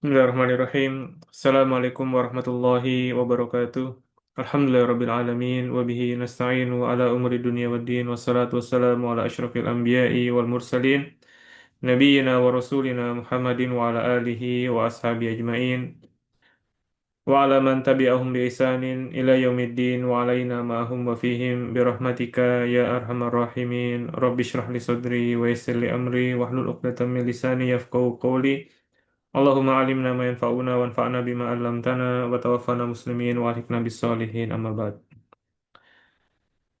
Bismillahirrahmanirrahim. Assalamualaikum warahmatullahi wabarakatuh. Alhamdulillahirabbil alamin wa bihi nasta'in wa ala umuri dunya waddin wassalatu wassalamu ala asyrafil anbiya'i wal mursalin nabiyyina wa rasulina Muhammadin wa ala alihi wa ashabihi ajmain wa ala man tabi'ahum bi ihsanin ila yaumiddin wa alaina ma'ahum wa fihim bi rahmatika ya arhamar rahimin. Rabbi shrah li sadri wa yassir li amri wahlul 'uqdatam min lisani yafqahu qawli. Allahumma alimna ma yanfa'una wanfa'na bima 'allamtana wa tawaffana muslimin wa alhiqna bis solihin amma ba'd.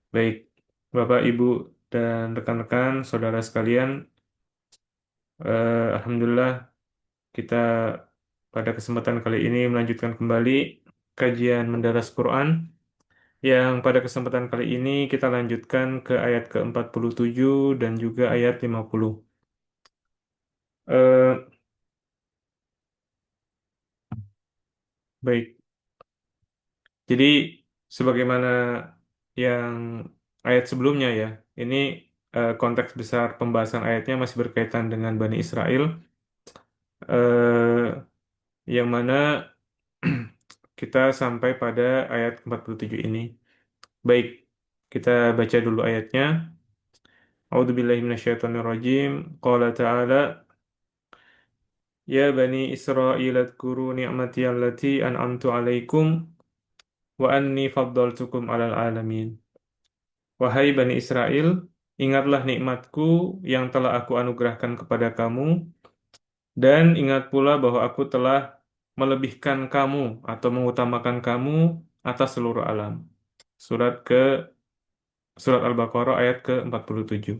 Baik, Bapak, Ibu dan rekan-rekan, saudara sekalian, alhamdulillah kita pada kesempatan kali ini melanjutkan kembali kajian mendaras Quran yang pada kesempatan kali ini kita lanjutkan ke ayat ke-47 dan juga ayat 50. Eh, baik. Jadi sebagaimana yang ayat sebelumnya ya, ini konteks besar pembahasan ayatnya masih berkaitan dengan Bani Israel, eh, yang mana kita sampai pada ayat 47 ini. Baik, kita baca dulu ayatnya. A'udzubillahi minasyaitonirrajim. Qala ta'ala, Ya Bani Israil adkuru ni'mati allati an'amtu alaikum wa anni faddaltukum alal alamin. Wahai Bani Israel, ingatlah nikmatku yang telah aku anugerahkan kepada kamu, dan ingat pula bahwa aku telah melebihkan kamu atau mengutamakan kamu atas seluruh alam. Surat ke Surat Al-Baqarah ayat ke-47.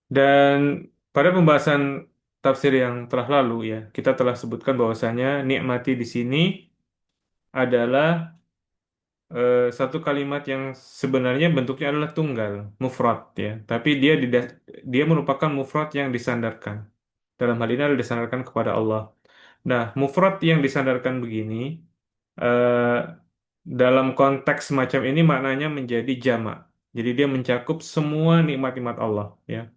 Dan pada pembahasan tafsir yang telah lalu ya, kita telah sebutkan bahwasanya nikmati di sini adalah satu kalimat yang sebenarnya bentuknya adalah tunggal, mufrad ya. Tapi dia merupakan mufrad yang disandarkan. Dalam hal ini adalah disandarkan kepada Allah. Nah, mufrad yang disandarkan begini eh, dalam konteks semacam ini maknanya menjadi jamak. Jadi dia mencakup semua nikmat-nikmat Allah ya.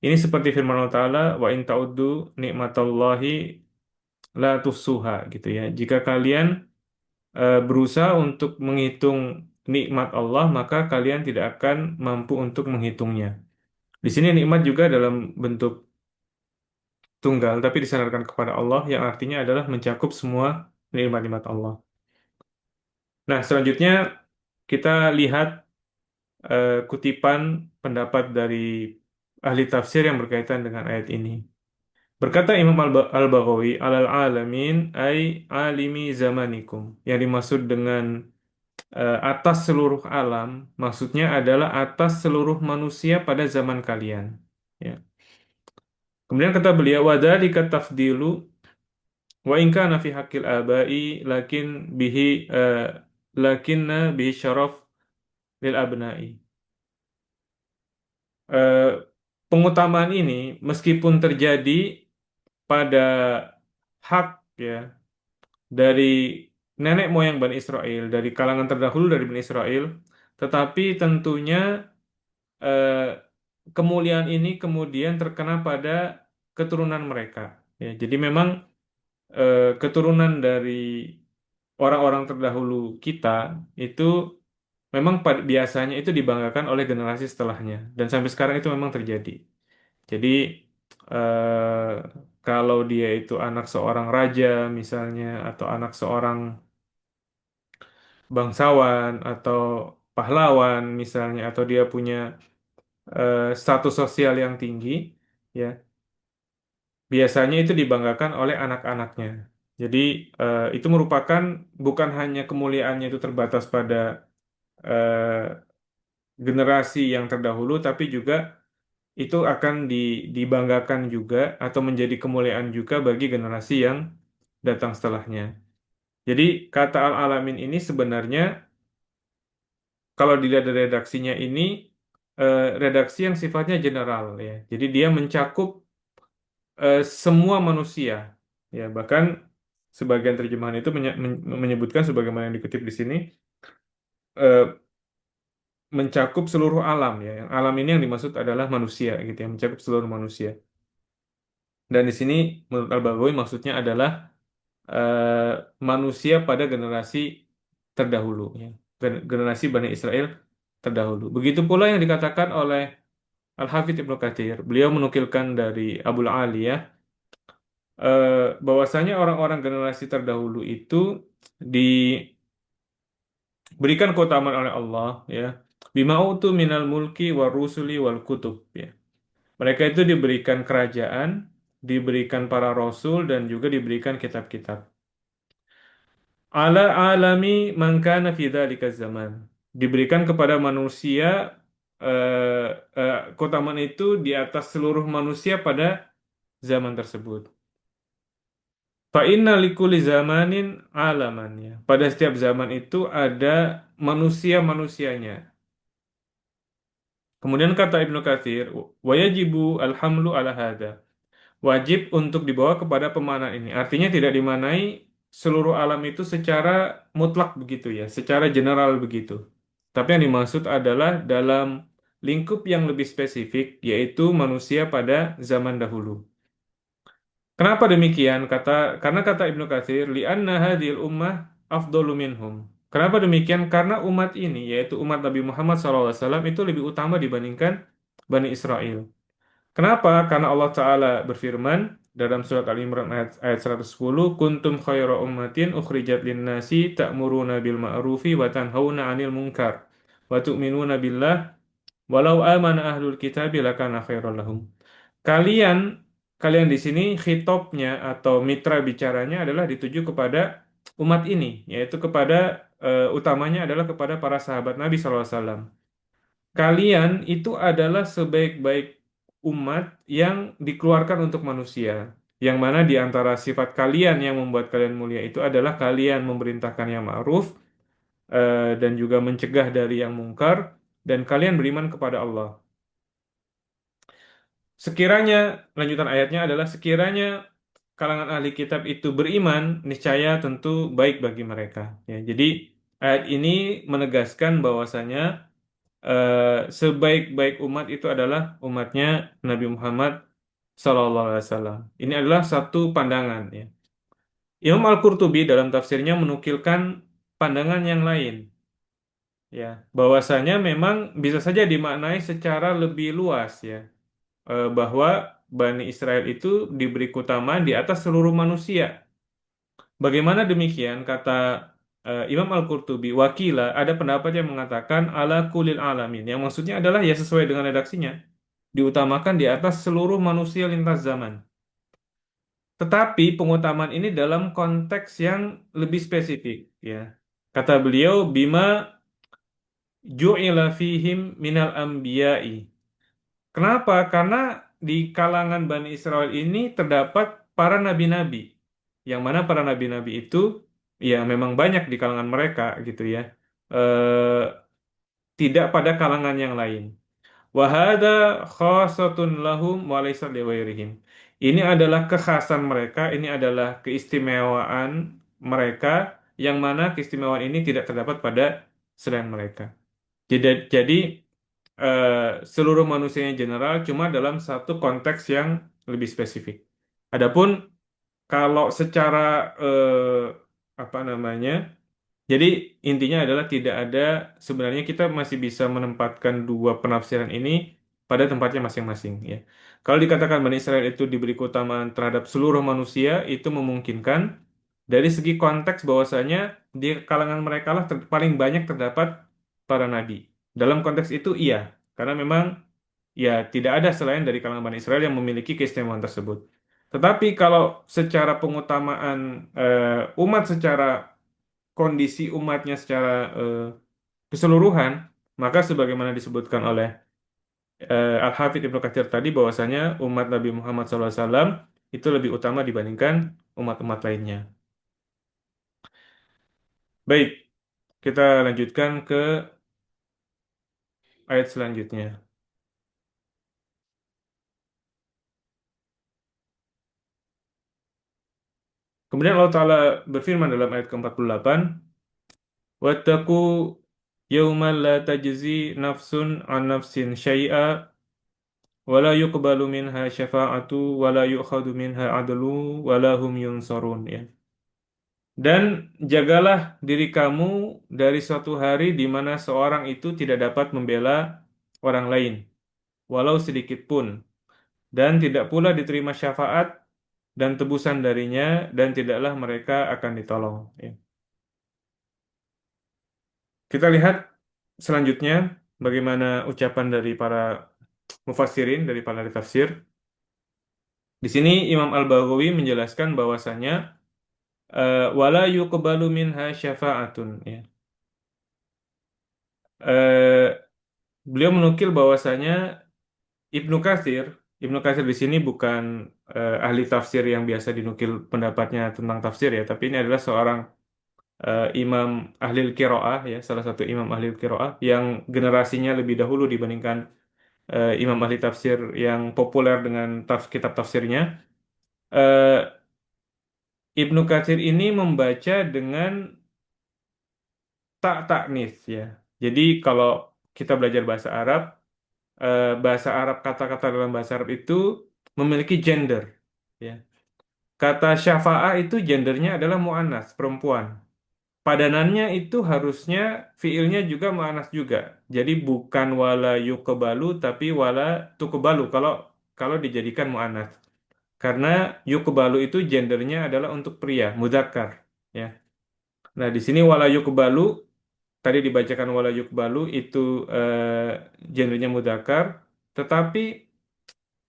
Ini seperti firman Allah Ta'ala, wa in ta'uddu nikmatallahi la tuhsuha gitu ya. Jika kalian berusaha untuk menghitung nikmat Allah, maka kalian tidak akan mampu untuk menghitungnya. Di sini nikmat juga dalam bentuk tunggal, tapi disandarkan kepada Allah, yang artinya adalah mencakup semua nikmat-nikmat Allah. Nah, selanjutnya kita lihat kutipan pendapat dari ahli tafsir yang berkaitan dengan ayat ini. Berkata Imam Al-Baghawi, alal alamin ay alimi zamanikum. Yang dimaksud dengan atas seluruh alam, maksudnya adalah atas seluruh manusia pada zaman kalian. Ya. Kemudian kata beliau, wadzalika tafdilu wa in kana fi haqqil abai bihi eh, lakinna bihi syaraf lil abnai. Eh, Pengutamaan ini meskipun terjadi pada hak ya dari nenek moyang Bani Israel, dari kalangan terdahulu dari Bani Israel, tetapi tentunya eh, kemuliaan ini kemudian terkena pada keturunan mereka. Ya, jadi memang keturunan dari orang-orang terdahulu kita itu memang biasanya itu dibanggakan oleh generasi setelahnya, dan sampai sekarang itu memang terjadi. Jadi eh, kalau dia itu anak seorang raja misalnya, atau anak seorang bangsawan atau pahlawan misalnya, atau dia punya status sosial yang tinggi, ya biasanya itu dibanggakan oleh anak-anaknya. Jadi itu merupakan bukan hanya kemuliaannya itu terbatas pada eh, generasi yang terdahulu, tapi juga itu akan dibanggakan juga atau menjadi kemuliaan juga bagi generasi yang datang setelahnya. Jadi kata al-alamin ini sebenarnya kalau dilihat dari redaksinya ini redaksi yang sifatnya general ya. Jadi dia mencakup semua manusia. Ya, bahkan sebagian terjemahan itu menyebutkan sebagaimana yang dikutip di sini eh, mencakup seluruh alam ya. Yang alam ini yang dimaksud adalah manusia gitu ya, mencakup seluruh manusia. Dan di sini menurut Al-Baghawi maksudnya adalah eh, manusia pada generasi terdahulu, ya. Generasi Bani Israel terdahulu. Begitu pula yang dikatakan oleh Al-Hafidz Ibnu Katsir. Beliau menukilkan dari Abul Aliyah bahwasanya orang-orang generasi terdahulu itu diberikan keutamaan oleh Allah, ya. Bima utu minal mulki war rusuli wal kutub, ya. Mereka itu diberikan kerajaan, diberikan para rasul dan juga diberikan kitab-kitab. Ala alami mangkana fi dzalika zaman. Diberikan kepada manusia keutamaan itu di atas seluruh manusia pada zaman tersebut. Fa inna likulli zamanin alamannya. Pada setiap zaman itu ada manusia-manusianya. Kemudian kata Ibnu Katsir, wa yajibu alhamlu ala hadza. Wajib untuk dibawa kepada pemaknaan ini. Artinya tidak dimanai seluruh alam itu secara mutlak begitu ya, secara general begitu. Tapi yang dimaksud adalah dalam lingkup yang lebih spesifik, yaitu manusia pada zaman dahulu. Kenapa demikian? Karena kata Ibnu Katsir, li'anna hadhil ummah afdalu minhum. Kenapa demikian? Karena umat ini, yaitu umat Nabi Muhammad SAW, itu lebih utama dibandingkan Bani Israel. Kenapa? Karena Allah Ta'ala berfirman dalam surat Al-Imran ayat 110, kuntum khaira ummatin ukhrijat linnasi ta'muruna bil ma'rufi wa tanhauna 'anil munkar wa tu'minuna billah walau amana ahlul kitabi lakana khairal lahum. Kalian kalian di sini khitobnya atau mitra bicaranya adalah dituju kepada umat ini, yaitu kepada utamanya adalah kepada para sahabat Nabi SAW. Kalian itu adalah sebaik-baik umat yang dikeluarkan untuk manusia. Yang mana di antara sifat kalian yang membuat kalian mulia itu adalah kalian memerintahkan yang ma'ruf dan juga mencegah dari yang mungkar dan kalian beriman kepada Allah. Sekiranya, lanjutan ayatnya adalah sekiranya kalangan ahli kitab itu beriman, niscaya tentu baik bagi mereka. Ya, jadi ayat ini menegaskan bahwasanya sebaik-baik umat itu adalah umatnya Nabi Muhammad SAW. Ini adalah satu pandangan, ya. Imam Al-Qurtubi dalam tafsirnya menukilkan pandangan yang lain, ya, bahwasanya memang bisa saja dimaknai secara lebih luas, ya, bahwa Bani Israel itu diberi keutamaan di atas seluruh manusia. Bagaimana demikian? Kata Imam Al-Qurtubi, wakila, ada pendapat yang mengatakan ala kulil alamin. Yang maksudnya adalah ya sesuai dengan redaksinya. Diutamakan di atas seluruh manusia lintas zaman. Tetapi pengutamaan ini dalam konteks yang lebih spesifik, ya. Kata beliau, bima ju'ila fihim minal anbiya'i. Kenapa? Karena di kalangan Bani Israel ini terdapat para nabi-nabi. Yang mana para nabi-nabi itu ya memang banyak di kalangan mereka gitu ya. Eh, Tidak pada kalangan yang lain. Wahada khasatun lahum wa laysa liwairihim. Ini adalah kekhasan mereka, ini adalah keistimewaan mereka yang mana keistimewaan ini tidak terdapat pada selain mereka. Jadi eh, seluruh manusianya general cuma dalam satu konteks yang lebih spesifik. Adapun kalau secara apa namanya? Jadi intinya adalah tidak ada sebenarnya kita masih bisa menempatkan dua penafsiran ini pada tempatnya masing-masing, ya. Kalau dikatakan Bani Israel itu diberi keutamaan terhadap seluruh manusia itu memungkinkan dari segi konteks bahwasanya di kalangan mereka lah paling banyak terdapat para nabi. Dalam konteks itu iya, karena memang ya tidak ada selain dari kalangan Bani Israel yang memiliki keistimewaan tersebut. Tetapi kalau secara pengutamaan umat secara kondisi umatnya secara keseluruhan, maka sebagaimana disebutkan oleh Al-Hafidz Ibnu Katsir tadi bahwasanya umat Nabi Muhammad SAW itu lebih utama dibandingkan umat-umat lainnya. Baik, kita lanjutkan ke ayat selanjutnya. Kemudian Allah Ta'ala berfirman dalam ayat ke-48, wattaqu yawman la tajzi nafsun an nafsin syai'a wala yuqbalu minha syafa'atu wala yu'khadhu minha adlu wala hum yunsarun ya. Dan jagalah diri kamu dari suatu hari di mana seorang itu tidak dapat membela orang lain, walau sedikit pun, dan tidak pula diterima syafaat dan tebusan darinya, dan tidaklah mereka akan ditolong. Ya. Kita lihat selanjutnya bagaimana ucapan dari para mufassirin, dari para ahli tafsir. Di sini Imam Al-Baghawi menjelaskan bahwasanya wala yuqbalu minha syafa'atun ya. Eh, Beliau menukil bahwasanya Ibnu Katsir di sini bukan ahli tafsir yang biasa dinukil pendapatnya tentang tafsir ya, tapi ini adalah seorang imam ahli qiraah ya, salah satu imam ahli qiraah yang generasinya lebih dahulu dibandingkan imam ahli tafsir yang populer dengan kitab tafsirnya. Eh, Ibnu Katsir ini membaca dengan tak taknis ya. Jadi kalau kita belajar bahasa Arab, bahasa Arab, kata-kata dalam bahasa Arab itu memiliki gender ya. Kata syafa'ah itu gendernya adalah mu'annas, perempuan. Padanannya itu harusnya fiilnya juga mu'annas juga. Jadi bukan wala yuqbalu tapi wala tuqbalu kalau kalau dijadikan mu'annas. Karena yuqbalu itu gendernya adalah untuk pria, mudzakkar ya. Nah, di sini wala yuqbalu tadi dibacakan wala yuqbalu itu gendernya mudzakkar, tetapi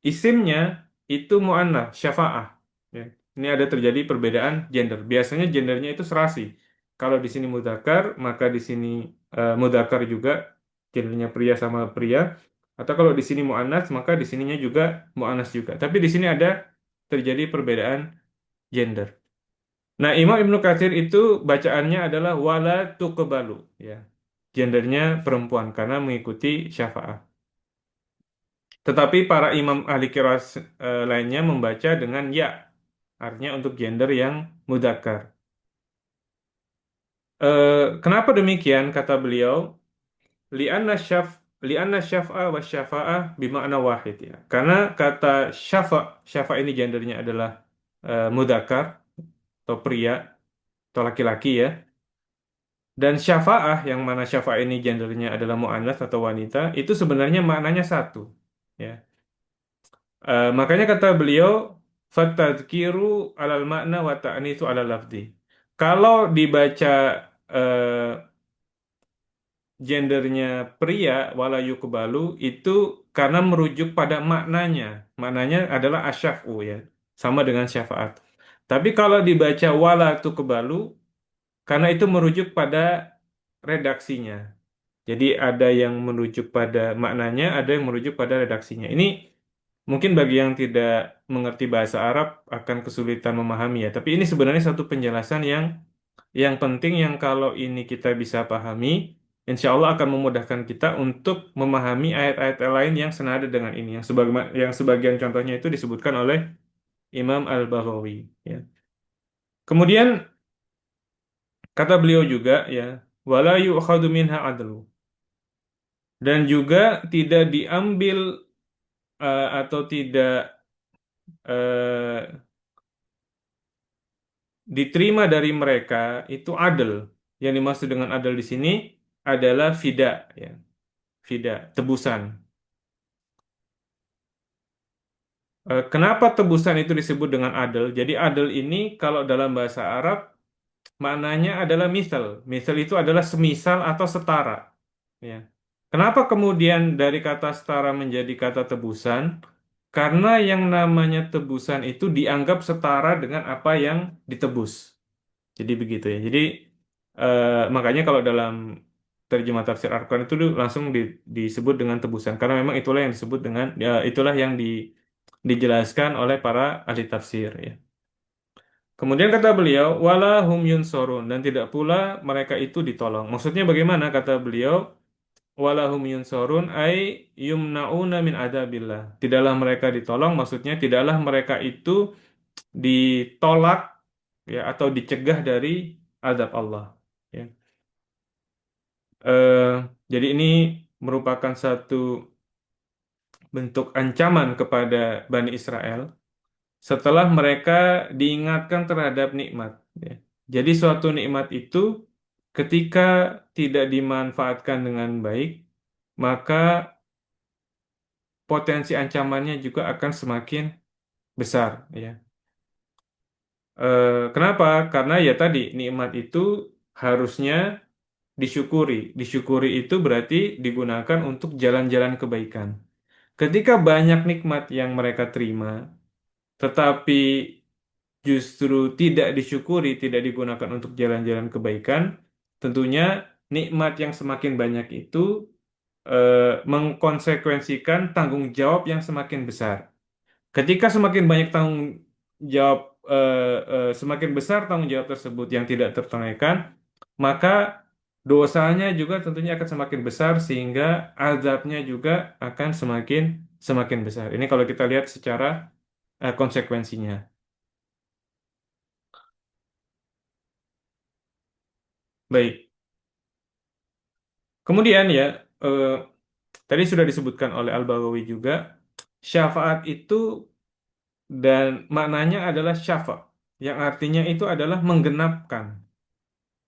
isimnya itu mu'annas, syafa'ah. Ya. Ini ada terjadi perbedaan gender. Biasanya gendernya itu serasi. Kalau di sini mudzakkar, maka di sini mudzakkar juga gendernya pria sama pria. Atau kalau di sini mu'annas, maka di sininya juga mu'annas juga. Tapi di sini ada terjadi perbedaan gender. Nah, Imam Ibnu Katsir itu bacaannya adalah wala tuqbalu ya. Gendernya perempuan karena mengikuti syafa'ah. Tetapi para imam ahli qiraat lainnya membaca dengan ya, artinya untuk gender yang mudzakkar. Kenapa demikian kata beliau? Li'anna syaf li'anna syaf'a wa syafa'ah bima'na wahid ya. Karena kata syafa ini gendernya adalah mudzakkar atau pria atau laki-laki ya. Dan syafa'ah yang mana syafa'ah ini gendernya adalah mu'annas atau wanita, itu sebenarnya maknanya satu. Ya. Makanya kata beliau, fatadzkiru alal makna wa ta'nitsu alal lafzi. Kalau dibaca eh, gendernya pria wala yuqbalu itu karena merujuk pada maknanya. Maknanya adalah asyaf'u ya, sama dengan syafaat. Tapi kalau dibaca wala tuqbalu karena itu merujuk pada redaksinya. Jadi ada yang merujuk pada maknanya, ada yang merujuk pada redaksinya. Ini mungkin bagi yang tidak mengerti bahasa Arab akan kesulitan memahami ya. Tapi ini sebenarnya satu penjelasan yang penting yang kalau ini kita bisa pahami, insya Allah akan memudahkan kita untuk memahami ayat-ayat lain yang senada dengan ini. Yang sebagian contohnya itu disebutkan oleh Imam Al-Baghawi. Ya. Kemudian kata beliau juga ya, wala yu'khadhu minha adlu. Dan juga tidak diambil atau tidak eh, diterima dari mereka itu adil. Yang dimaksud dengan adil di sini adalah fida, ya, fida, tebusan. Kenapa tebusan itu disebut dengan adil? Jadi adil ini kalau dalam bahasa Arab maknanya adalah misal. Misal itu adalah semisal atau setara. Ya. Kenapa kemudian dari kata setara menjadi kata tebusan? Karena yang namanya tebusan itu dianggap setara dengan apa yang ditebus. Jadi begitu ya. Jadi makanya kalau dalam terjemah tafsir Al-Quran itu langsung disebut dengan tebusan karena memang itulah yang disebut dengan ya, itulah yang dijelaskan oleh para ahli tafsir ya. Kemudian kata beliau wala hum yunsorun dan tidak pula mereka itu ditolong. Maksudnya bagaimana kata beliau wala hum yunsorun ai yumnauna min adabillah. Tidaklah mereka ditolong maksudnya tidaklah mereka itu ditolak ya atau dicegah dari azab Allah ya. Eh, jadi ini merupakan satu bentuk ancaman kepada Bani Israel setelah mereka diingatkan terhadap nikmat. Ya. Jadi suatu nikmat itu ketika tidak dimanfaatkan dengan baik, maka potensi ancamannya juga akan semakin besar. Ya. Kenapa? Karena ya tadi nikmat itu harusnya disyukuri. Disyukuri itu berarti digunakan untuk jalan-jalan kebaikan. Ketika banyak nikmat yang mereka terima, tetapi justru tidak disyukuri, tidak digunakan untuk jalan-jalan kebaikan, tentunya nikmat yang semakin banyak itu mengkonsekuensikan tanggung jawab yang semakin besar. Ketika semakin banyak tanggung jawab, semakin besar tanggung jawab tersebut yang tidak tertunaikan, maka dosanya juga tentunya akan semakin besar sehingga azabnya juga akan semakin semakin besar. Ini kalau kita lihat secara konsekuensinya. Baik. Kemudian ya, eh, tadi sudah disebutkan oleh Al-Baghawi juga, syafaat itu dan maknanya adalah syafa, yang artinya itu adalah menggenapkan.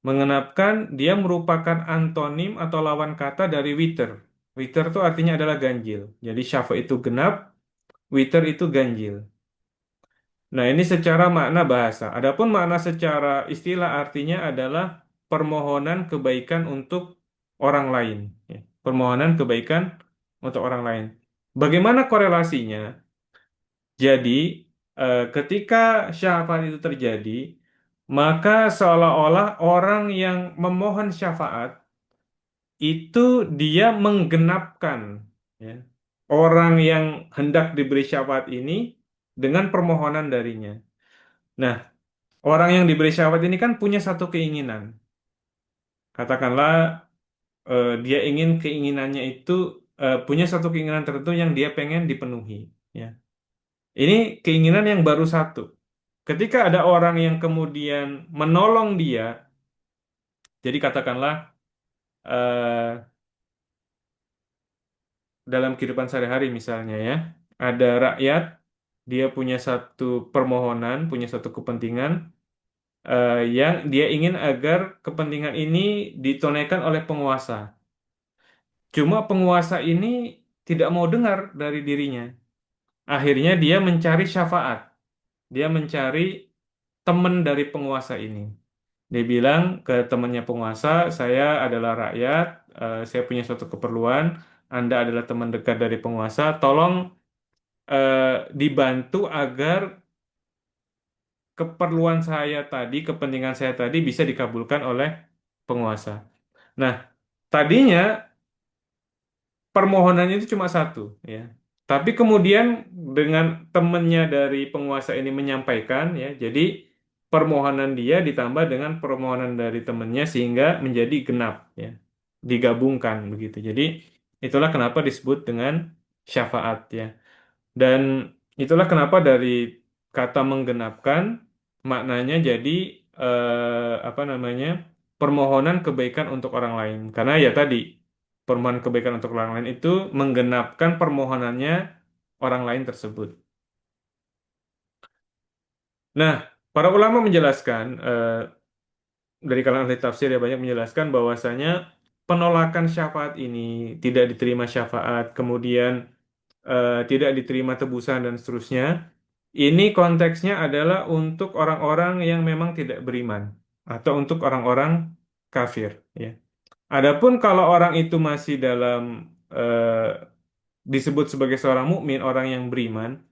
Menggenapkan dia merupakan antonim atau lawan kata dari witer. Witer itu artinya adalah ganjil. Jadi syafa itu genap, witer itu ganjil. Nah, ini secara makna bahasa. Adapun makna secara istilah artinya adalah permohonan kebaikan untuk orang lain. Ya. Permohonan kebaikan untuk orang lain. Bagaimana korelasinya? Jadi, ketika syafaat itu terjadi, maka seolah-olah orang yang memohon syafaat itu dia menggenapkan ya, orang yang hendak diberi syafaat ini dengan permohonan darinya. Nah, orang yang diberi syafaat ini kan punya satu keinginan. Katakanlah dia ingin keinginannya itu punya satu keinginan tertentu yang dia pengen dipenuhi. Ya. Ini keinginan yang baru satu. Ketika ada orang yang kemudian menolong dia, jadi katakanlah eh, dalam kehidupan sehari-hari misalnya ya, ada rakyat, dia punya satu permohonan, punya satu kepentingan yang dia ingin agar kepentingan ini ditunaikan oleh penguasa. Cuma penguasa ini tidak mau dengar dari dirinya. Akhirnya dia mencari syafaat. Dia mencari teman dari penguasa ini. Dia bilang ke temannya penguasa, saya adalah rakyat, saya punya suatu keperluan, Anda adalah teman dekat dari penguasa, tolong dibantu agar keperluan saya tadi, kepentingan saya tadi bisa dikabulkan oleh penguasa. Nah, tadinya permohonannya itu cuma satu, ya. Tapi kemudian dengan temannya dari penguasa ini menyampaikan, ya, jadi permohonan dia ditambah dengan permohonan dari temannya sehingga menjadi genap, ya, digabungkan begitu. Jadi itulah kenapa disebut dengan syafaat, ya. Dan itulah kenapa dari kata menggenapkan maknanya jadi apa namanya permohonan kebaikan untuk orang lain. Karena ya tadi permohonan kebaikan untuk orang lain itu menggenapkan permohonannya orang lain tersebut. Nah, para ulama menjelaskan dari kalangan ahli tafsir ya banyak menjelaskan bahwasanya penolakan syafaat ini tidak diterima syafaat, kemudian tidak diterima tebusan dan seterusnya. Ini konteksnya adalah untuk orang-orang yang memang tidak beriman atau untuk orang-orang kafir. Ya. Adapun kalau orang itu masih dalam disebut sebagai seorang mukmin, orang yang beriman,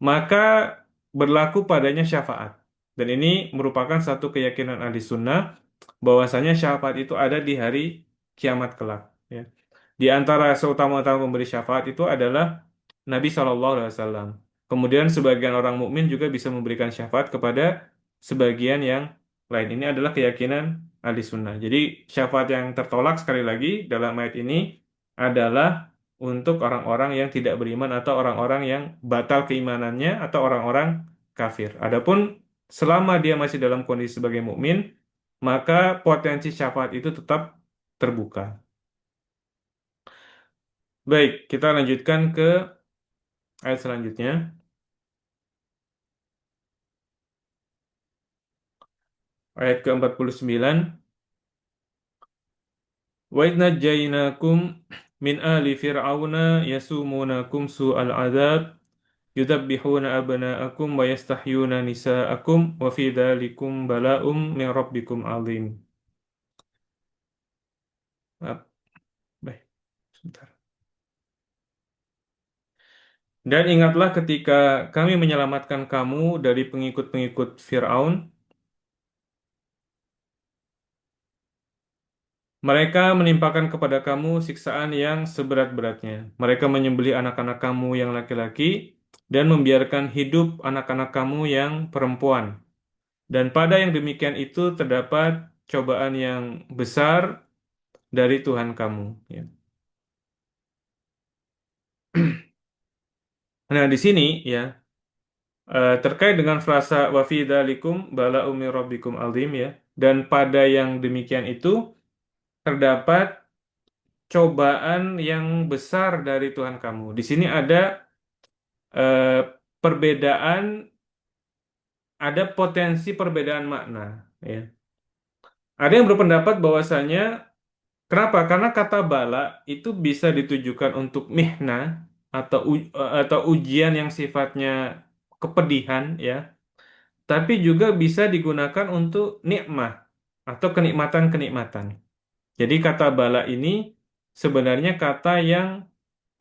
maka berlaku padanya syafaat. Dan ini merupakan satu keyakinan ahli sunnah bahwasanya syafaat itu ada di hari kiamat kelak. Ya. Di antara seutama-utama pemberi syafaat itu adalah Nabi SAW. Kemudian sebagian orang mukmin juga bisa memberikan syafaat kepada sebagian yang lain. Ini adalah keyakinan ahli sunnah. Jadi syafaat yang tertolak sekali lagi dalam ayat ini adalah untuk orang-orang yang tidak beriman atau orang-orang yang batal keimanannya atau orang-orang kafir. Adapun selama dia masih dalam kondisi sebagai mukmin, maka potensi syafaat itu tetap terbuka. Baik, kita lanjutkan ke Ayat selanjutnya, ayat ke-49. Wa idh najjaynakum min ali fir'auna yasumunakum su'al adzab yudabbihuna abna'akum wa yastahyuna nisa'akum wa fi dzalikum bala'um min rabbikum 'adzim. Ah, baik, sebentar. Dan ingatlah ketika kami menyelamatkan kamu dari pengikut-pengikut Fir'aun. Mereka menimpakan kepada kamu siksaan yang seberat-beratnya. Mereka menyembelih anak-anak kamu yang laki-laki dan membiarkan hidup anak-anak kamu yang perempuan. Dan pada yang demikian itu terdapat cobaan yang besar dari Tuhan kamu. Ya. Nah, di sini ya terkait dengan frasa wa fi dzalikum bala'um mir rabbikum azim ya. Dan pada yang demikian itu terdapat cobaan yang besar dari Tuhan kamu. Di sini ada perbedaan, ada potensi perbedaan makna. Ya. Ada yang berpendapat bahwasanya kenapa? Karena kata bala itu bisa ditujukan untuk mihna atau ujian yang sifatnya kepedihan, ya. Tapi juga bisa digunakan untuk nikmah atau kenikmatan-kenikmatan. Jadi kata bala ini sebenarnya kata yang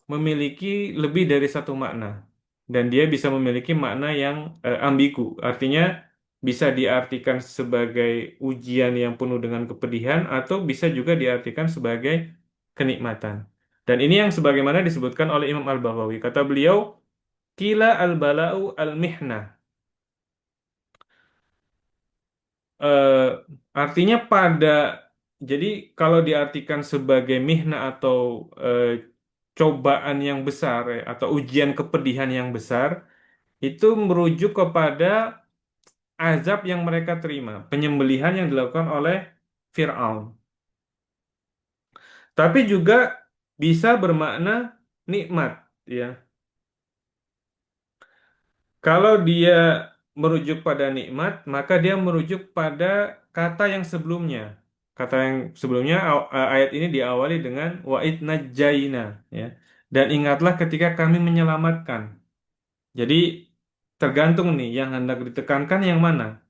memiliki lebih dari satu makna dan dia bisa memiliki makna yang ambigu. Artinya bisa diartikan sebagai ujian yang penuh dengan kepedihan atau bisa juga diartikan sebagai kenikmatan. Dan ini yang sebagaimana disebutkan oleh Imam Al-Baghawi. Kata beliau, kila al-bala'u al-mihnah. Eh, artinya jadi kalau diartikan sebagai mihna atau eh, cobaan yang besar ya, atau ujian kepedihan yang besar, itu merujuk kepada azab yang mereka terima, penyembelihan yang dilakukan oleh Fir'aun. Tapi juga bisa bermakna nikmat, ya. Kalau dia merujuk pada nikmat, maka dia merujuk pada kata yang sebelumnya. Kata yang sebelumnya ayat ini diawali dengan wa'id najjaina, ya. Dan ingatlah ketika kami menyelamatkan. Jadi tergantung nih yang hendak ditekankan yang mana,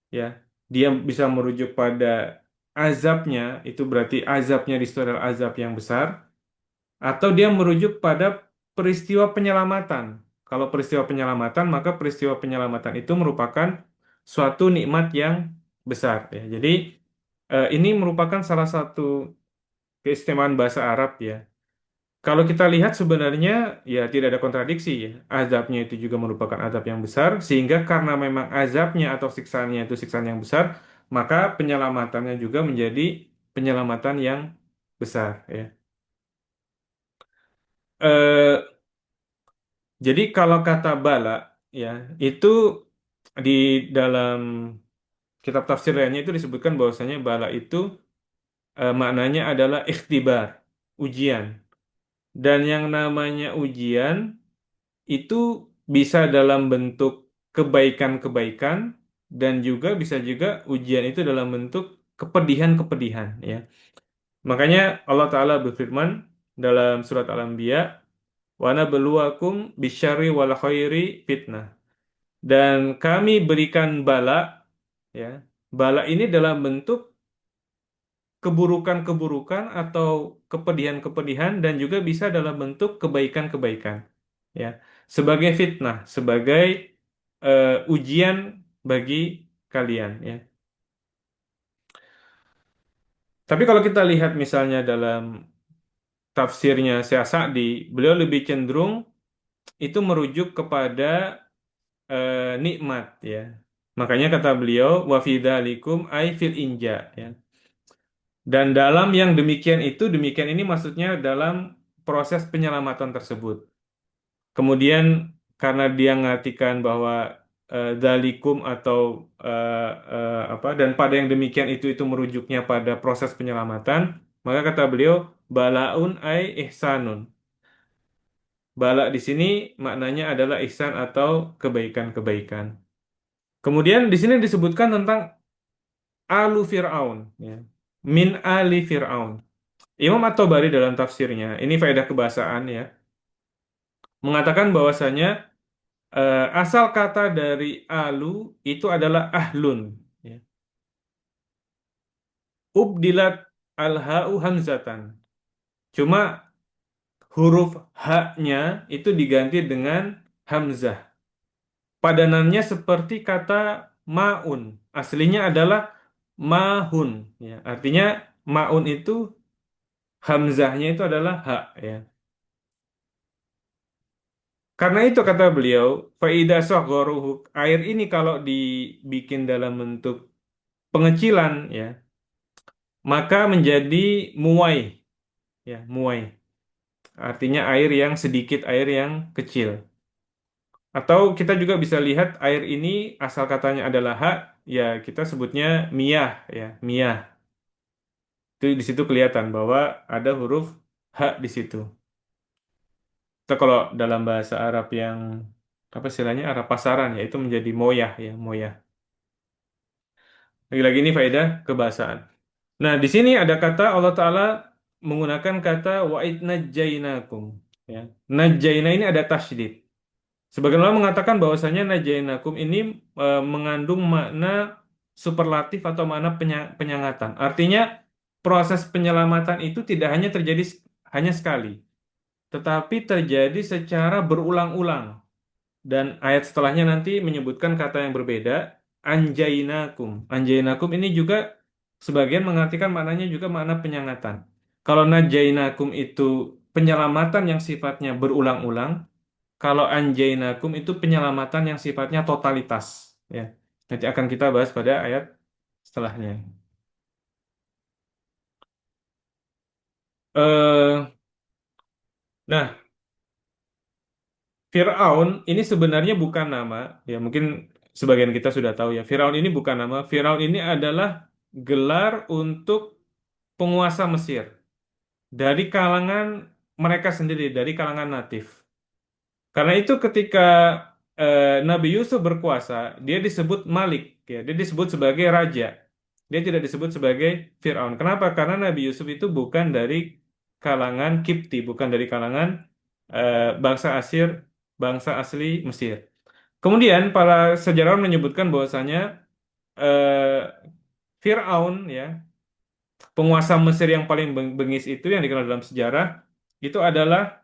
ya. Dia bisa merujuk pada azabnya, itu berarti azabnya di situ adalah azab yang besar, atau dia merujuk pada peristiwa penyelamatan. Kalau peristiwa penyelamatan, maka peristiwa penyelamatan itu merupakan suatu nikmat yang besar, ya. Jadi ini merupakan salah satu keistimewaan bahasa Arab, ya. Kalau kita lihat sebenarnya ya tidak ada kontradiksi, ya. Azabnya itu juga merupakan azab yang besar, sehingga karena memang azabnya atau siksaannya itu siksaan yang besar, maka penyelamatannya juga menjadi penyelamatan yang besar, ya. Eh, jadi kalau kata bala, ya, itu di dalam kitab tafsir lainnya itu disebutkan bahwasanya bala itu maknanya adalah ikhtibar, ujian. Dan yang namanya ujian itu bisa dalam bentuk kebaikan-kebaikan dan juga bisa juga ujian itu dalam bentuk kepedihan-kepedihan, ya. Makanya Allah Ta'ala berfirman dalam surat Al-Anbiya, wa nabluwakum bisyarri wal khairi fitnah. Dan kami berikan bala, ya. Bala ini dalam bentuk keburukan-keburukan atau kepedihan-kepedihan dan juga bisa dalam bentuk kebaikan-kebaikan, ya. Sebagai fitnah, sebagai ujian bagi kalian, ya. Tapi kalau kita lihat misalnya dalam tafsirnya Syekh Sa'di, beliau lebih cenderung itu merujuk kepada nikmat, ya. Makanya kata beliau wa fi dzalikum ay fil inja, ya. Dan dalam yang demikian ini maksudnya dalam proses penyelamatan tersebut. Kemudian karena dia mengartikan bahwa dzalikum atau apa dan pada yang demikian itu merujuknya pada proses penyelamatan, maka kata beliau balaun ay ihsanun. Bala di sini maknanya adalah ihsan atau kebaikan-kebaikan. Kemudian di sini disebutkan tentang alu Fir'aun, ya. Min ali Fir'aun. Imam At-Tabari dalam tafsirnya, ini faedah kebahasaan ya, mengatakan bahwasanya asal kata dari alu itu adalah ahlun. Ya. Ubdilat al-ha'u hamzatan. Cuma huruf H-nya itu diganti dengan hamzah. Padanannya seperti kata maun. Aslinya adalah mahun. Ya. Artinya maun itu hamzahnya itu adalah H. Ya. Karena itu kata beliau, faida sohgoruhu, air ini kalau dibikin dalam bentuk pengecilan, ya, maka menjadi muai, ya, muai. Artinya air yang sedikit, air yang kecil. Atau kita juga bisa lihat air ini asal katanya adalah ha, ya kita sebutnya miyah, ya, miyah. Itu di situ kelihatan bahwa ada huruf ha di situ. Itu kalau dalam bahasa Arab yang apa istilahnya Arab pasaran ya itu menjadi moyah ya, moyah. Lagi-lagi ini faedah kebahasaan. Nah, di sini ada kata Allah Ta'ala menggunakan kata wa'id najjainakum. Ya. Najjaina ini ada tasydid. Sebagian ulama mengatakan bahwasanya najjainakum ini mengandung makna superlatif atau makna penyangatan. Artinya proses penyelamatan itu tidak hanya terjadi hanya sekali, tetapi terjadi secara berulang-ulang. Dan ayat setelahnya nanti menyebutkan kata yang berbeda, anjainakum. Anjainakum ini juga sebagian mengartikan maknanya juga makna penyangatan. Kalau najainakum itu penyelamatan yang sifatnya berulang-ulang, kalau anjainakum itu penyelamatan yang sifatnya totalitas. Ya, nanti akan kita bahas pada ayat setelahnya. Eh, nah, Fir'aun ini sebenarnya bukan nama, ya mungkin sebagian kita sudah tahu ya. Fir'aun ini bukan nama. Fir'aun ini adalah gelar untuk penguasa Mesir dari kalangan mereka sendiri, dari kalangan natif. Karena itu ketika Nabi Yusuf berkuasa, dia disebut Malik, ya, dia disebut sebagai raja. Dia tidak disebut sebagai Fir'aun. Kenapa? Karena Nabi Yusuf itu bukan dari kalangan Kipti, bukan dari kalangan bangsa Asir, bangsa asli Mesir. Kemudian para sejarawan menyebutkan bahwasanya eh, Fir'aun, ya, penguasa Mesir yang paling bengis itu yang dikenal dalam sejarah itu adalah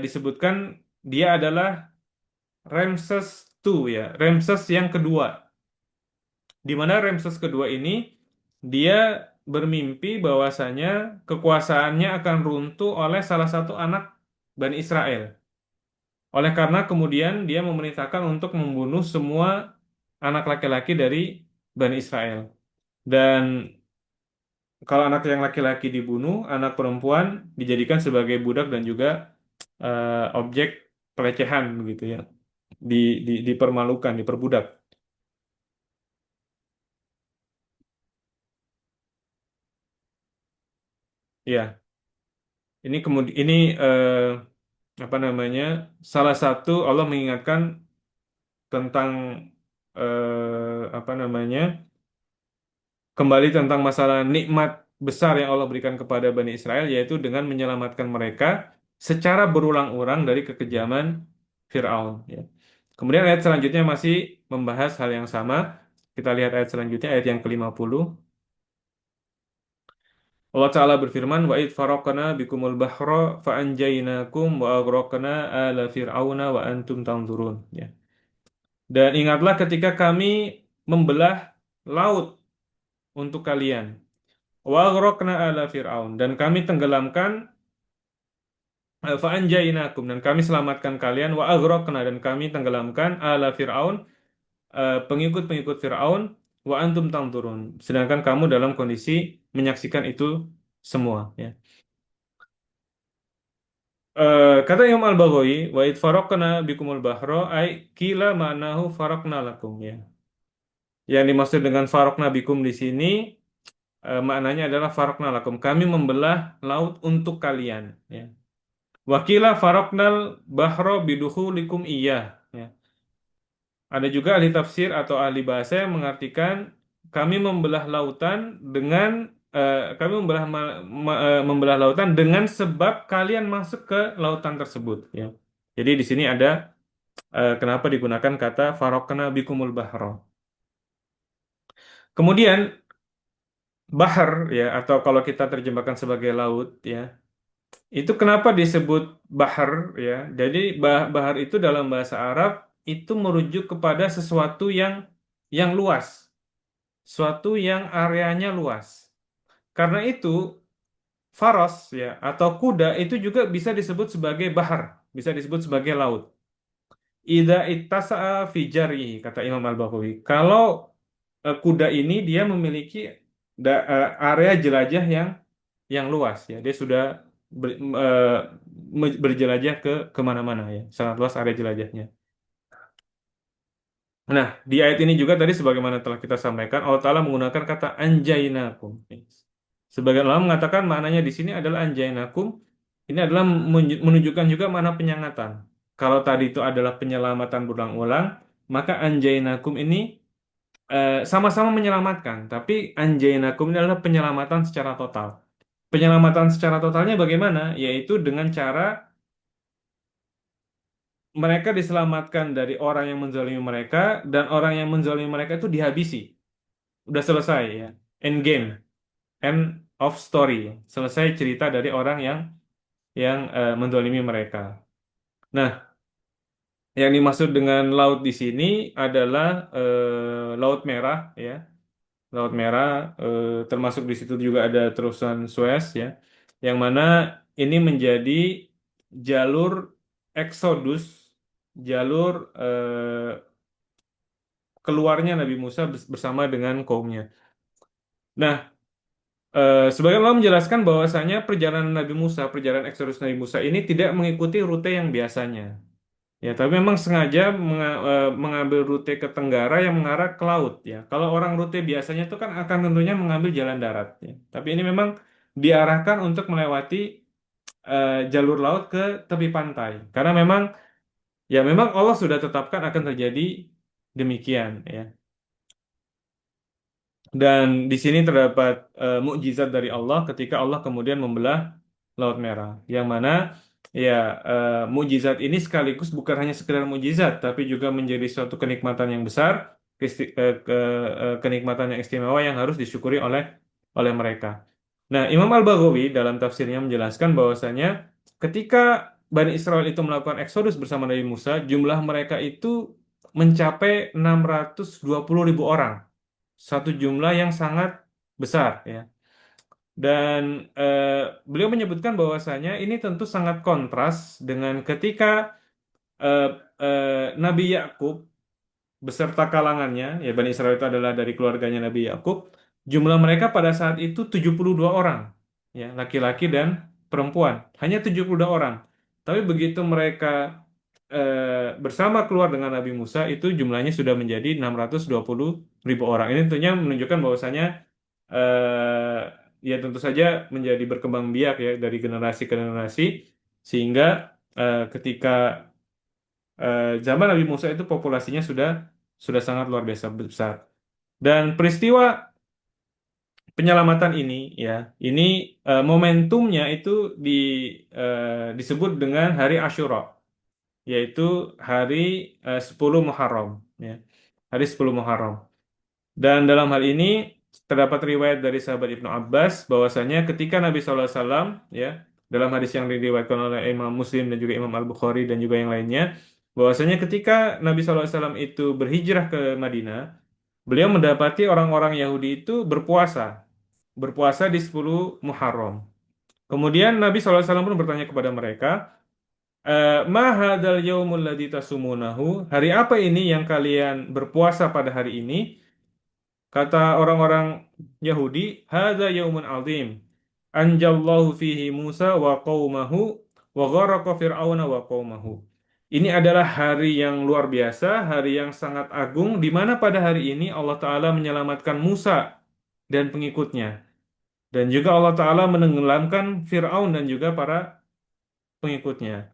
disebutkan dia adalah Ramses II, ya, Ramses yang kedua. Di mana Ramses kedua ini dia bermimpi bahwasanya kekuasaannya akan runtuh oleh salah satu anak Bani Israel. Oleh karena kemudian dia memerintahkan untuk membunuh semua anak laki-laki dari Bani Israel. Dan kalau anak yang laki-laki dibunuh, anak perempuan dijadikan sebagai budak dan juga objek pelecehan begitu ya. Dipermalukan, diperbudak. Ya, ini kemudian ini apa namanya? Salah satu Allah mengingatkan tentang apa namanya? Kembali tentang masalah nikmat besar yang Allah berikan kepada Bani Israel, yaitu dengan menyelamatkan mereka secara berulang-ulang dari kekejaman Fir'aun. Ya. Kemudian ayat selanjutnya masih membahas hal yang sama. Kita lihat ayat selanjutnya, ayat yang ke-50. Allah Ta'ala berfirman, wa id faraqna bikumul bahra fa anjaynakum wa aghraqna ala fir'auna wa antum tanzurun. Ya. Dan ingatlah ketika kami membelah laut untuk kalian. Wa aghraqna ala fir'aun, dan kami tenggelamkan fa anjaynakum, dan kami selamatkan kalian, wa aghraqna, dan kami tenggelamkan ala fir'aun, pengikut-pengikut Fir'aun, wa antum tanzurun, sedangkan kamu dalam kondisi menyaksikan itu semua, ya. Kata Imam Al-Baghawi, wa id faraqna bikumul bahra ay kila ma'nahu faraqna lakum, ya. Yang dimaksud dengan faraqna bikum di sini maknanya adalah faraqna lakum, kami membelah laut untuk kalian, ya. Wakila faroknal bahro biduhulikum iya. Ya. Ada juga ahli tafsir atau ahli bahasa yang mengartikan kami membelah lautan dengan kami membelah lautan dengan sebab kalian masuk ke lautan tersebut. Ya. Jadi di sini ada kenapa digunakan kata farokna bikumul bahro. Kemudian bahar ya atau kalau kita terjemahkan sebagai laut ya itu kenapa disebut bahar ya? Jadi bahar itu dalam bahasa Arab itu merujuk kepada sesuatu yang luas, suatu yang areanya luas. Karena itu faros ya atau kuda itu juga bisa disebut sebagai bahar, bisa disebut sebagai laut. Ida ittasa'a fi jarihi, kata Imam Al-Baghawi. Kalau kuda ini dia memiliki area jelajah yang luas ya. Dia sudah ber- eh, berjelajah ke kemana-mana ya. Sangat luas area jelajahnya. Nah, di ayat ini juga tadi sebagaimana telah kita sampaikan, Allah Ta'ala menggunakan kata anjainakum. Sebagian ulama mengatakan maknanya di sini adalah anjainakum. Ini adalah menunjukkan juga makna penyangatan. Kalau tadi itu adalah penyelamatan berulang-ulang, maka anjainakum ini sama-sama menyelamatkan. Tapi anjainakum ini adalah penyelamatan secara total. Penyelamatan secara totalnya bagaimana? Yaitu dengan cara mereka diselamatkan dari orang yang menzalimi mereka dan orang yang menzalimi mereka itu dihabisi. Udah selesai ya. End game, end of story. Selesai cerita dari orang yang menzalimi mereka. Nah, yang dimaksud dengan laut di sini adalah Laut Merah ya. Laut Merah termasuk di situ juga ada terusan Suez ya. Yang mana ini menjadi jalur eksodus, jalur keluarnya Nabi Musa bersama dengan kaumnya. Nah, sebagian ulama menjelaskan bahwasanya perjalanan Nabi Musa, perjalanan eksodus Nabi Musa ini tidak mengikuti rute yang biasanya. Ya, tapi memang sengaja mengambil rute ke tenggara yang mengarah ke laut ya. Kalau orang rute biasanya itu kan akan tentunya mengambil jalan darat ya. Tapi ini memang diarahkan untuk melewati jalur laut ke tepi pantai. Karena memang Allah sudah tetapkan akan terjadi demikian ya. Dan di sini terdapat mukjizat dari Allah ketika Allah kemudian membelah Laut Merah, yang mana ya mukjizat ini sekaligus bukan hanya sekedar mukjizat, tapi juga menjadi suatu kenikmatan yang besar, kenikmatan yang istimewa yang harus disyukuri oleh mereka. Nah, Imam Al-Baghawi dalam tafsirnya menjelaskan bahwasanya ketika Bani Israel itu melakukan eksodus bersama Nabi Musa, jumlah mereka itu mencapai 620.000 orang, satu jumlah yang sangat besar ya. Dan eh, beliau menyebutkan bahwasanya ini tentu sangat kontras dengan ketika eh, Nabi Yakub beserta kalangannya, ya Bani Israel itu adalah dari keluarganya Nabi Yakub, jumlah mereka pada saat itu 72 orang, ya laki-laki dan perempuan, hanya 72 orang. Tapi begitu mereka bersama keluar dengan Nabi Musa itu jumlahnya sudah menjadi 620.000 orang. Ini tentunya menunjukkan bahwasanya ya tentu saja menjadi berkembang biak ya dari generasi ke generasi sehingga ketika zaman Nabi Musa itu populasinya sudah sangat luar biasa besar. Dan peristiwa penyelamatan ini ya, ini momentumnya itu disebut dengan hari Asyura, yaitu hari 10 Muharram ya. Hari 10 Muharram. Dan dalam hal ini terdapat riwayat dari sahabat Ibnu Abbas bahwasanya ketika Nabi SAW ya dalam hadis yang diriwayatkan oleh Imam Muslim dan juga Imam Al-Bukhari dan juga yang lainnya bahwasanya ketika Nabi SAW itu berhijrah ke Madinah, beliau mendapati orang-orang Yahudi itu berpuasa di 10 Muharram. Kemudian Nabi SAW pun bertanya kepada mereka, Ma hadzal yaumul ladzi tasumunahu? Hari apa ini yang kalian berpuasa pada hari ini? Kata orang-orang Yahudi, "Hadza yaumun azim. Anjallahu fihi Musa wa qaumahu wa gharaqa Fir'auna wa qaumahu." Ini adalah hari yang luar biasa, hari yang sangat agung, di mana pada hari ini Allah Ta'ala menyelamatkan Musa dan pengikutnya. Dan juga Allah Ta'ala menenggelamkan Fir'aun dan juga para pengikutnya.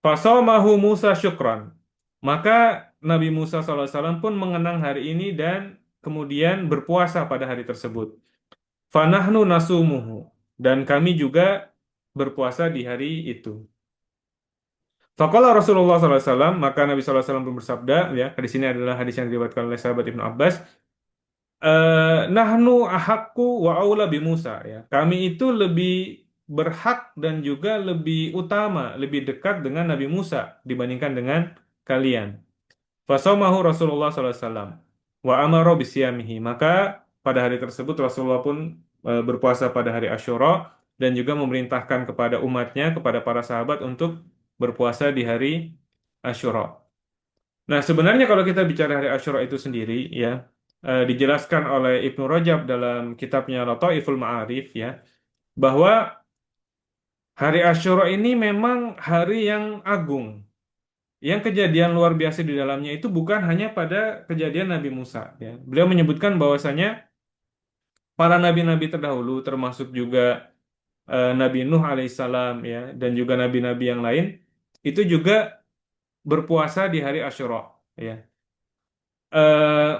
Fasamahu Musa syukran. Maka Nabi Musa SAW pun mengenang hari ini dan kemudian berpuasa pada hari tersebut. Fanahnu nasumuhu. Dan kami juga berpuasa di hari itu. Faqala Rasulullah SAW, maka Nabi SAW pun bersabda, ya, di sini adalah hadis yang diriwayatkan oleh sahabat Ibnu Abbas, nahnu ahakku wa aula bi Musa, ya. Kami itu lebih berhak dan juga lebih utama, lebih dekat dengan Nabi Musa dibandingkan dengan kalian. Fasaumahu Rasulullah SAW wa amara bisyamihi. Maka pada hari tersebut Rasulullah pun berpuasa pada hari Asyura dan juga memerintahkan kepada umatnya, kepada para sahabat untuk berpuasa di hari Asyura. Nah, sebenarnya kalau kita bicara hari Asyura itu sendiri, ya, dijelaskan oleh Ibnu Rajab dalam kitabnya Lataiful Ma'arif, ya, bahwa hari Asyura ini memang hari yang agung. Yang kejadian luar biasa di dalamnya itu bukan hanya pada kejadian Nabi Musa, ya. Beliau menyebutkan bahwasanya para nabi-nabi terdahulu, termasuk juga Nabi Nuh alaihissalam, ya, dan juga nabi-nabi yang lain, itu juga berpuasa di hari Asyura, ya. Eh,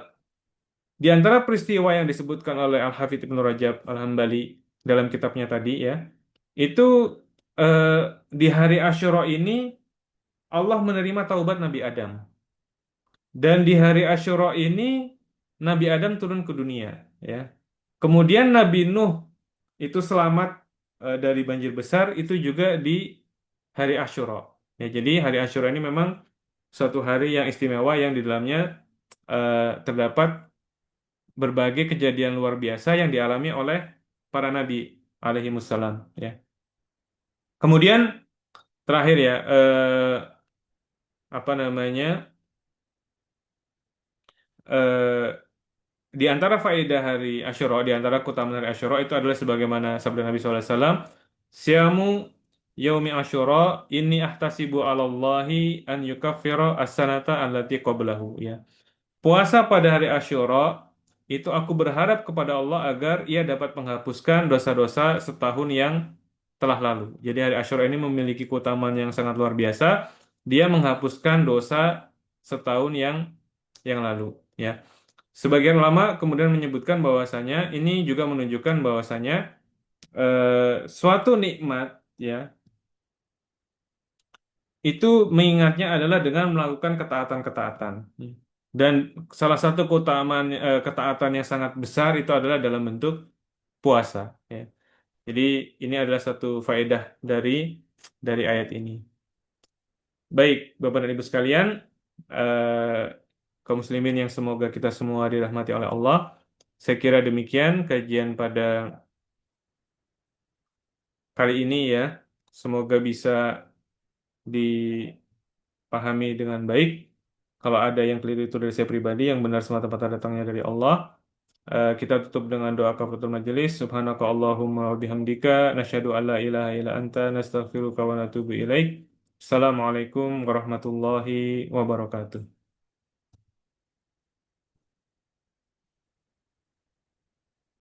Di antara peristiwa yang disebutkan oleh Al-Hafidz Ibnu Rajab Al-Hambali dalam kitabnya tadi, ya, itu eh, di hari Asyura ini Allah menerima taubat Nabi Adam. Dan di hari Asyura ini Nabi Adam turun ke dunia, ya. Kemudian Nabi Nuh itu selamat dari banjir besar itu juga di hari Asyura. Ya, jadi hari Asyura ini memang suatu hari yang istimewa yang di dalamnya terdapat berbagai kejadian luar biasa yang dialami oleh para nabi alaihi wassalam, ya. Kemudian terakhir, ya, apa namanya? eh, Di antara faedah hari Asyura, di antara keutamaan hari Asyura itu adalah sebagaimana sabda Nabi SAW, Siamu yaumi Asyura inni ahtasibu 'ala Allahi an yukaffira as-sanata allati qablahu, ya. Puasa pada hari Asyura itu aku berharap kepada Allah agar ia dapat menghapuskan dosa-dosa setahun yang telah lalu. Jadi hari Asyura ini memiliki keutamaan yang sangat luar biasa. Dia menghapuskan dosa setahun yang lalu, ya. Sebagian ulama kemudian menyebutkan bahwasanya ini juga menunjukkan bahwasanya suatu nikmat, ya, itu mengingatnya adalah dengan melakukan ketaatan-ketaatan. Dan salah satu keutamaan ketaatan yang sangat besar itu adalah dalam bentuk puasa, ya. Jadi ini adalah satu faedah dari ayat ini. Baik, Bapak dan Ibu sekalian, eh, kaum muslimin yang semoga kita semua dirahmati oleh Allah. Saya kira demikian kajian pada kali ini, ya. Semoga bisa dipahami dengan baik. Kalau ada yang keliru itu dari saya pribadi, yang benar semata-mata datangnya dari Allah. Kita tutup dengan doa kafaratul majelis. Subhanaka Allahumma wa bihamdika nasyhadu an la ilaha illa anta nastaghfiruka wa natubu ilaik. Assalamualaikum warahmatullahi wabarakatuh.